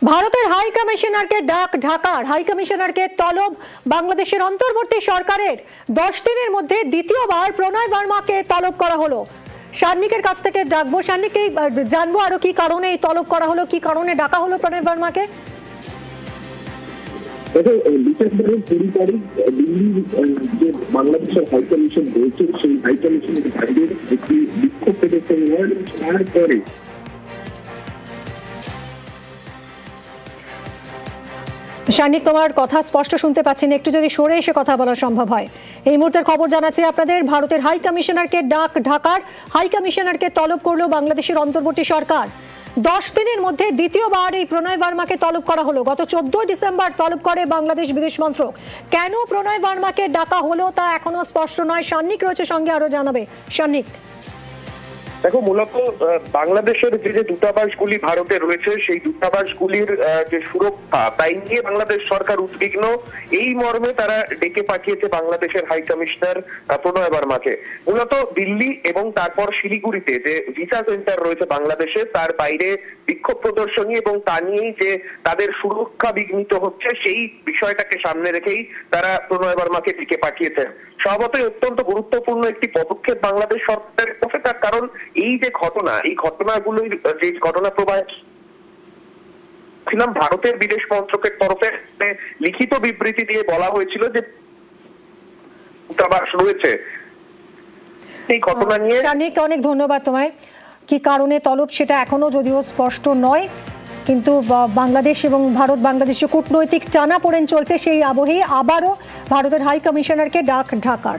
ভারতের হাই কমিশনারকে ডাক ঢাকার। হাই কমিশনারকে তলব বাংলাদেশের অন্তর্বর্তী সরকারের। 10 দিনের মধ্যে দ্বিতীয়বার প্রণয় বর্মাকে তলব করা হলো। সান্নিকের কাছ থেকে ডাকবো, সান্নিককে জানবো আরো কি কারণে এই তলব করা হলো, কি কারণে ডাকা হলো প্রণয় বর্মাকে। বাংলাদেশের হাই কমিশন বলছে সেই হাই কমিশনের বাইরের একটি বিক্ষোভ প্রদর্শন হয়। তারপরে সান্নিক, তোমার কথা স্পষ্ট শুনতে পাচ্ছি না, একটু যদি সরে এসে কথা বলা সম্ভব হয়। এই মুহূর্তের খবর জানাচ্ছি আপনাদের, ভারতের হাই কমিশনারকে ডাক ঢাকার। হাই কমিশনারকে তলব করলো বাংলাদেশের অন্তর্বর্তী সরকার। 10 দিনের মধ্যে দ্বিতীয়বার এই প্রণয় বর্মাকে তলব করা হলো। গত 14 ডিসেম্বর তলব করে বাংলাদেশ বিদেশ মন্ত্রক। কেন প্রণয় বর্মাকে ডাকা হলো তা এখনো স্পষ্ট নয়। সান্নিক রয়েছে সঙ্গে, আরো জানাবে। সান্নিক, দেখো, মূলত বাংলাদেশের যে দূতাবাসগুলি ভারতে রয়েছে সেই দূতাবাসগুলির যে সুরক্ষা তাই নিয়ে বাংলাদেশ সরকার উদ্বিগ্ন। এই মর্মে তারা ডেকে পাঠিয়েছে বাংলাদেশের হাই কমিশনার প্রণয় বর্মাকে। মূলত দিল্লি এবং তারপর শিলিগুড়িতে যে ভিসা সেন্টার রয়েছে বাংলাদেশে, তার বাইরে বিক্ষোভ প্রদর্শনী এবং তা নিয়েই যে তাদের সুরক্ষা বিঘ্নিত হচ্ছে সেই বিষয়টাকে সামনে রেখেই তারা প্রণয় বর্মাকে ডেকে পাঠিয়েছে। স্বভাবতই অত্যন্ত গুরুত্বপূর্ণ একটি পদক্ষেপ বাংলাদেশ সরকারের পক্ষে, তার কারণ এই যে ঘটনা, এই ঘটনাগুলোর যে ঘটনা প্রবাহ ছিলাম, ভারতের বিদেশ মন্ত্রকের তরফে লিখিত বিবৃতি দিয়ে বলা হয়েছিল যে দূতাবাস রয়েছে এই ঘটনা নিয়ে। অনেক ধন্যবাদ তোমায়। কি কারণে তলব সেটা এখনো যদিও স্পষ্ট নয়, কিন্তু বাংলাদেশ এবং ভারত বাংলাদেশে কূটনৈতিক টানাপোড়েন চলছে, সেই আবহেই আবারও ভারতের হাই কমিশনারকে ডাক ঢাকার।